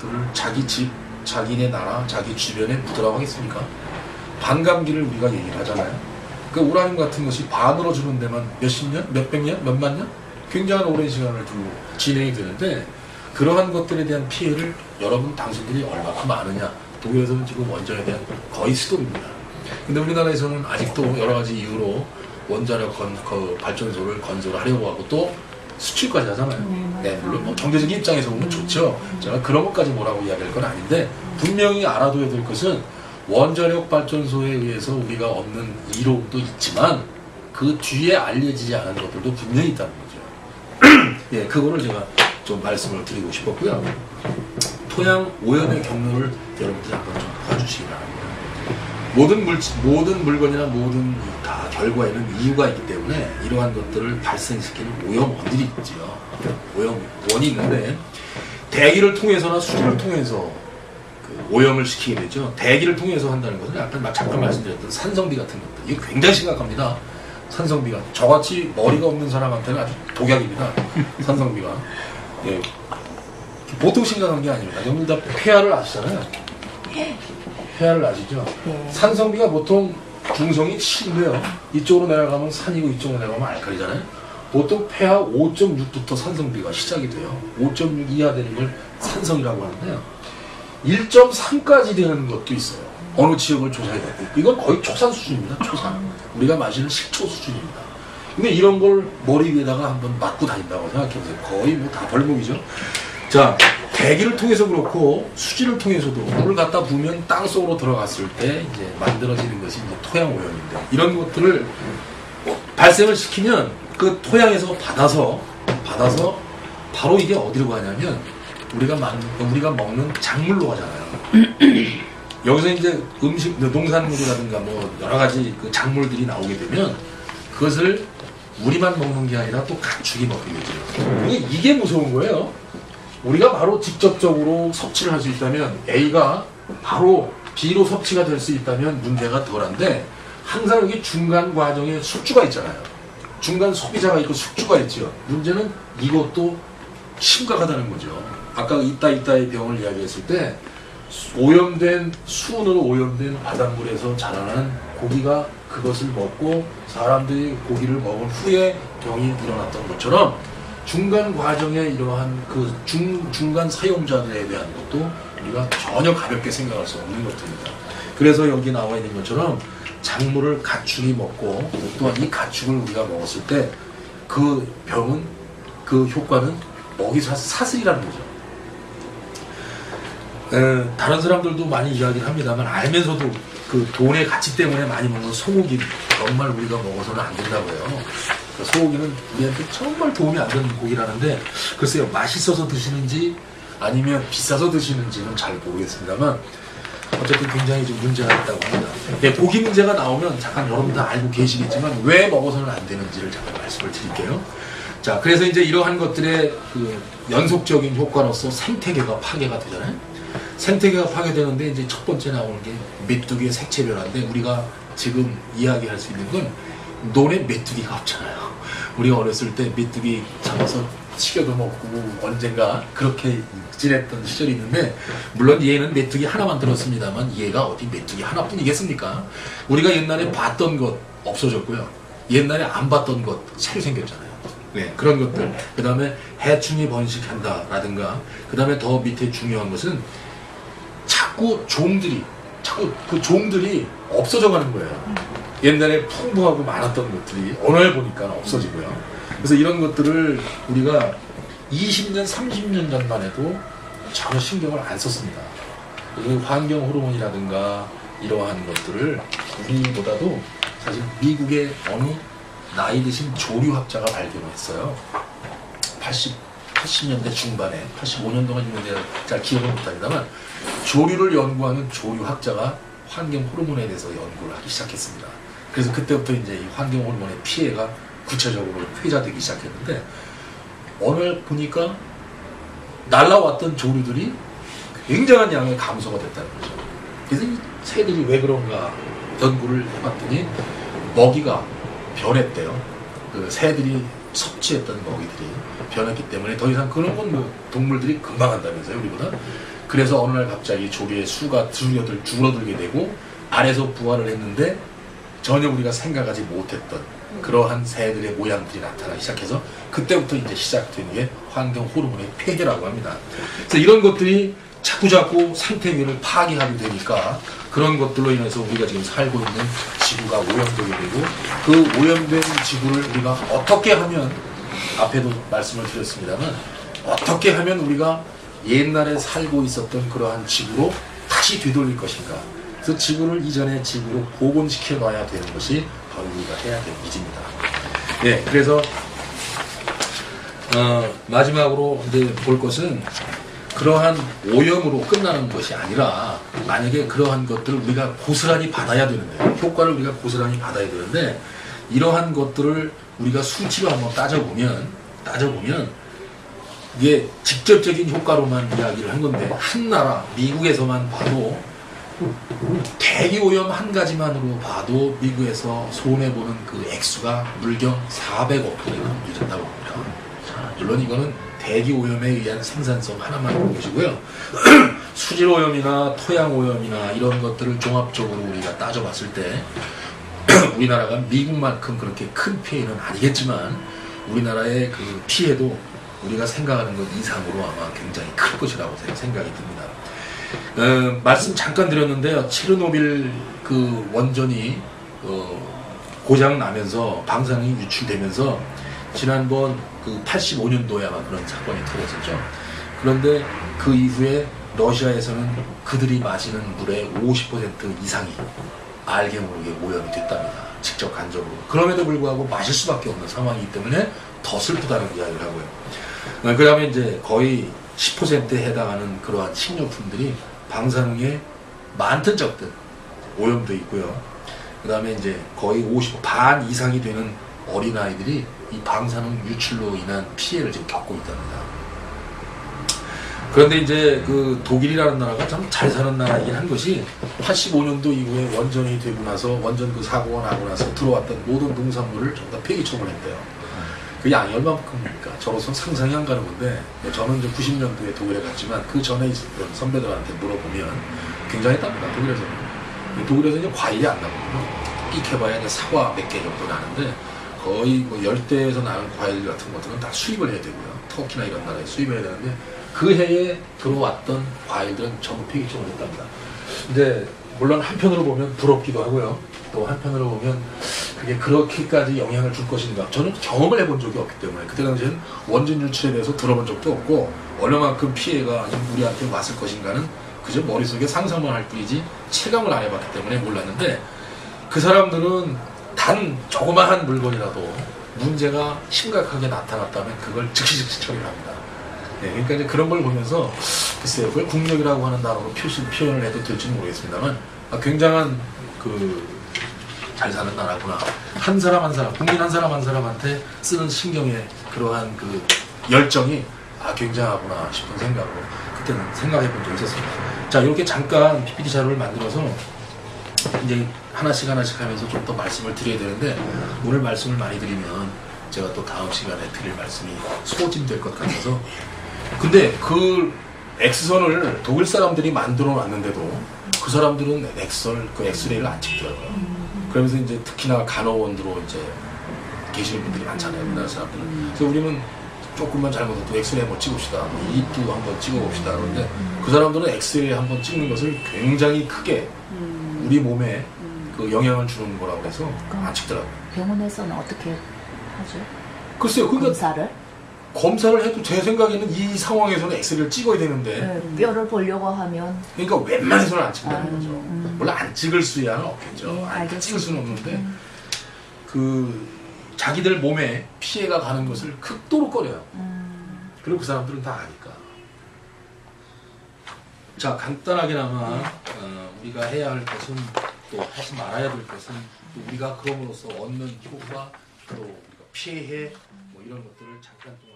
것들을 자기 집, 자기네 나라, 자기 주변에 묻으라고 하겠습니까? 반감기를 우리가 얘기를 하잖아요. 그 우라늄 같은 것이 반으로 주는 데만 몇십 년, 몇백 년, 몇만 년? 굉장한 오랜 시간을 두고 진행이 되는데 그러한 것들에 대한 피해를 여러분 당신들이 얼마큼 아느냐. 독일에서는 지금 원전에 대한 거의 수도입니다. 근데 우리나라에서는 아직도 여러 가지 이유로 원자력 발전소를 건설을 하려고 하고 또 수출까지 하잖아요. 네, 물론 뭐 경제적인 입장에서 보면 좋죠. 제가 그런 것까지 뭐라고 이야기할 건 아닌데 분명히 알아둬야 될 것은 원자력 발전소에 의해서 우리가 얻는 이로움도 있지만 그 뒤에 알려지지 않은 것들도 분명히 있다는 거죠. 예, 그거를 제가 좀 말씀을 드리고 싶었고요. 토양 오염의 경로를 여러분들이 한번 좀 봐주시기 바랍니다. 모든 물건이나 모든 다 결과에는 이유가 있기 때문에 이러한 것들을 발생시키는 오염원들이 있지요. 오염원이 있는데 대기를 통해서나 수질을 통해서 그 오염을 시키게 되죠. 대기를 통해서 한다는 것은 약간 잠깐 말씀드렸던 산성비 같은 것들. 이게 굉장히 심각합니다. 산성비가. 저같이 머리가 없는 사람한테는 아주 독약입니다. 산성비가. 예. 보통 심각한 게 아닙니다. 여러분 다 폐하를 아시잖아요. 폐하를 아시죠? 산성비가 보통 중성이 7인데요. 이쪽으로 내려가면 산이고 이쪽으로 내려가면 알칼리잖아요. 보통 폐하 5.6부터 산성비가 시작이 돼요. 5.6 이하 되는 걸 산성이라고 하는데요. 1.3까지 되는 것도 있어요. 어느 지역을 조사해봤고. 이건 거의 초산 수준입니다. 초산. 우리가 마시는 식초 수준입니다. 근데 이런 걸 머리 위에다가 한번 맞고 다닌다고 생각해보세요. 거의 뭐 다 벌목이죠. 자, 대기를 통해서 그렇고 수질을 통해서도 물을 갖다 부으면 땅속으로 들어갔을 때 이제 만들어지는 것이 이제 토양 오염인데 이런 것들을 발생을 시키면 그 토양에서 받아서 바로 이게 어디로 가냐면 우리가 먹는 작물로 가잖아요. 여기서 이제 농산물이라든가 뭐 여러 가지 그 작물들이 나오게 되면 그것을 우리만 먹는 게 아니라 또 가축이 먹게 되죠. 이게 무서운 거예요. 우리가 바로 직접적으로 섭취를 할 수 있다면 A가 바로 B로 섭취가 될 수 있다면 문제가 덜한데 항상 여기 중간 과정에 숙주가 있잖아요. 중간 소비자가 있고 숙주가 있죠. 문제는 이것도 심각하다는 거죠. 아까 있다의 병을 이야기했을 때 수은으로 오염된 바닷물에서 자라는 고기가 그것을 먹고 사람들이 고기를 먹은 후에 병이 일어났던 것처럼 중간 과정에 이러한 그 중간 사용자들에 대한 것도 우리가 전혀 가볍게 생각할 수 없는 것들입니다. 그래서 여기 나와 있는 것처럼 작물을 가축이 먹고 또한 이 가축을 우리가 먹었을 때 그 병은 그 효과는 먹이 사슬이라는 거죠. 다른 사람들도 많이 이야기를 합니다만 알면서도 그 돈의 가치 때문에 많이 먹는 소고기 정말 우리가 먹어서는 안 된다고 해요. 소고기는 우리한테 정말 도움이 안 되는 고기라는데 글쎄요 맛있어서 드시는지 아니면 비싸서 드시는지는 잘 모르겠습니다만 어쨌든 굉장히 좀 문제가 있다고 합니다. 네, 고기 문제가 나오면 잠깐 여러분 다 알고 계시겠지만 왜 먹어서는 안 되는지를 잠깐 말씀을 드릴게요. 자, 그래서 이제 이러한 것들의 그 연속적인 효과로서 생태계가 파괴가 되잖아요. 생태계가 파괴되는데 이제 첫 번째 나오는 게 메뚜기의 색채 변화인데 우리가 지금 이야기할 수 있는 건 논에 메뚜기가 없잖아요. 우리가 어렸을 때 메뚜기 잡아서 튀겨도 먹고 언젠가 그렇게 지냈던 시절이 있는데 물론 얘는 메뚜기 하나만 들었습니다만 얘가 어디 메뚜기 하나뿐이겠습니까? 우리가 옛날에 봤던 것 없어졌고요. 옛날에 안 봤던 것 새로 생겼잖아요. 네, 그런 것들. 그 다음에 해충이 번식한다라든가 그 다음에 더 밑에 중요한 것은 자꾸 그 종들이 없어져 가는 거예요. 옛날에 풍부하고 많았던 것들이 어느 날 보니까 없어지고요. 그래서 이런 것들을 우리가 20년, 30년 전만 해도 전혀 신경을 안 썼습니다. 그 환경 호르몬이라든가 이러한 것들을 우리보다도 사실 미국의 어느 나이 드신 조류학자가 발견했어요. 80년대 중반에 85년도가 있는데 잘 기억을 못합니다만 조류를 연구하는 조류학자가 환경 호르몬에 대해서 연구를 하기 시작했습니다. 그래서 그때부터 이제 이 환경 호르몬의 피해가 구체적으로 회자되기 시작했는데 어느 날 보니까 날라왔던 조류들이 굉장한 양의 감소가 됐다는 거죠. 그래서 이 새들이 왜 그런가 연구를 해봤더니 먹이가 변했대요. 그 새들이 섭취했던 먹이들이 변했기 때문에 더 이상 그런 건 뭐 동물들이 금방 한다면서요, 우리보다. 그래서 어느 날 갑자기 조류의 수가 줄어들게 되고 알에서 부화를 했는데 전혀 우리가 생각하지 못했던 그러한 새들의 모양들이 나타나기 시작해서 그때부터 이제 시작된 게 환경 호르몬의 폐해라고 합니다. 그래서 이런 것들이 자꾸자꾸 생태 위를 파괴하게 되니까 그런 것들로 인해서 우리가 지금 살고 있는 지구가 오염되게 되고 그 오염된 지구를 우리가 어떻게 하면 앞에도 말씀을 드렸습니다만 어떻게 하면 우리가 옛날에 살고 있었던 그러한 지구로 다시 되돌릴 것인가. 그래서 지구를 이전의 지구로 복원시켜 놔야 되는 것이 바로 우리가 해야 될 일입니다. 네, 그래서 마지막으로 이제 볼 것은 그러한 오염으로 끝나는 것이 아니라 만약에 그러한 것들을 우리가 고스란히 받아야 되는데 효과를 우리가 고스란히 받아야 되는데 이러한 것들을 우리가 수치로 한번 따져보면 이게 직접적인 효과로만 이야기를 한 건데 한 나라 미국에서만 봐도 대기오염 한 가지만으로 봐도 미국에서 손해보는 그 액수가 물경 400억 돈이나 이른다고 합니다. 물론 이거는 대기오염에 의한 생산성 하나만 본 것이고요. 수질오염이나 토양오염이나 이런 것들을 종합적으로 우리가 따져봤을 때 우리나라가 미국만큼 그렇게 큰 피해는 아니겠지만 우리나라의 그 피해도 우리가 생각하는 것 이상으로 아마 굉장히 클 것이라고 생각이 듭니다. 말씀 잠깐 드렸는데요. 체르노빌 그 원전이 고장 나면서 방사능이 유출되면서 지난번 그 85년도에 아마 그런 사건이 터졌었죠. 그런데 그 이후에 러시아에서는 그들이 마시는 물의 50% 이상이 알게 모르게 오염이 됐답니다. 직접 간접으로. 그럼에도 불구하고 마실 수밖에 없는 상황이기 때문에 더 슬프다는 이야기를 하고요. 그 다음에 이제 거의 10%에 해당하는 그러한 식료품들이 방사능에 많든 적든 오염돼 있고요. 그 다음에 이제 거의 반 이상이 되는 어린아이들이 이 방사능 유출로 인한 피해를 지금 겪고 있답니다. 그런데 이제 그 독일이라는 나라가 참 잘 사는 나라이긴 한 것이 85년도 이후에 원전이 되고 나서 원전 그 사고가 나고 나서 들어왔던 모든 농산물을 전부 다 폐기 처분했대요. 그 양이 얼마큼입니까? 저로서 상상이 안 가는 건데 저는 이제 90년도에 독일에 갔지만 그 전에 있었던 선배들한테 물어보면 굉장했답니다. 독일에서 이제 과일이 안 나거든요. 익혀봐야 이제 사과 몇 개 정도 나는데 거의 뭐 열대에서 나는 과일 같은 것들은 다 수입을 해야 되고요. 터키나 이런 나라에 수입을 해야 되는데 그 해에 들어왔던 과일들은 전부 폐기처분을 했답니다. 근데 물론 한편으로 보면 부럽기도 하고요. 또 한편으로 보면 그게 그렇게까지 영향을 줄 것인가. 저는 경험을 해본 적이 없기 때문에 그때 당시에는 원전 유출에 대해서 들어본 적도 없고 얼마만큼 피해가 우리한테 왔을 것인가는 그저 머릿속에 상상만 할 뿐이지 체감을 안 해봤기 때문에 몰랐는데 그 사람들은 단 조그마한 물건이라도 문제가 심각하게 나타났다면 그걸 즉시 처리를 합니다. 네, 그러니까 이제 그런 걸 보면서 글쎄요, 그걸 국력이라고 하는 단어로 표현을 해도 될지는 모르겠습니다만 굉장한 잘 사는 나라구나. 한 사람 한 사람, 국민 한 사람 한 사람한테 쓰는 신경의 그러한 그 열정이 굉장하구나 싶은 생각으로 그때는 생각해 본 적이 있었습니다. 자, 이렇게 잠깐 PPT 자료를 만들어서 이제 하나씩 하면서 좀 더 말씀을 드려야 되는데 오늘 말씀을 많이 드리면 제가 또 다음 시간에 드릴 말씀이 소진될 것 같아서 근데 그 X선을 독일 사람들이 만들어 놨는데도 그 사람들은 엑스레이를 안 찍더라고요. 그러면서 이제 특히나 간호원으로 이제 계시는 분들이 많잖아요. 우리나라 사람들은. 그래서 우리는 조금만 잘못해도 엑스레이 한번 찍읍시다. 입도 한번 찍어봅시다. 그런데 그 사람들은 엑스레이 한번 찍는 것을 굉장히 크게 우리 몸에 그 영향을 주는 거라고 해서 안 찍더라고요. 병원에서는 어떻게 하죠? 글쎄요. 검사를? 검사를 해도 제 생각에는 이 상황에서는 엑스레이를 찍어야 되는데 네, 뼈를 보려고 하면 그러니까 웬만해서는 안 찍는다는 거죠. 물론 안 찍을 수야는 없겠죠. 네, 안 찍을 수는 없는데 그 자기들 몸에 피해가 가는 것을 극도로 꺼려요. 그리고 그 사람들은 다 아니까. 자, 간단하게나마 우리가 해야 할 것은 또 하지 말아야 될 것은 또 우리가 그럼으로써 얻는 효과 또 우리가 피해 뭐 이런 것들을 잠깐 동안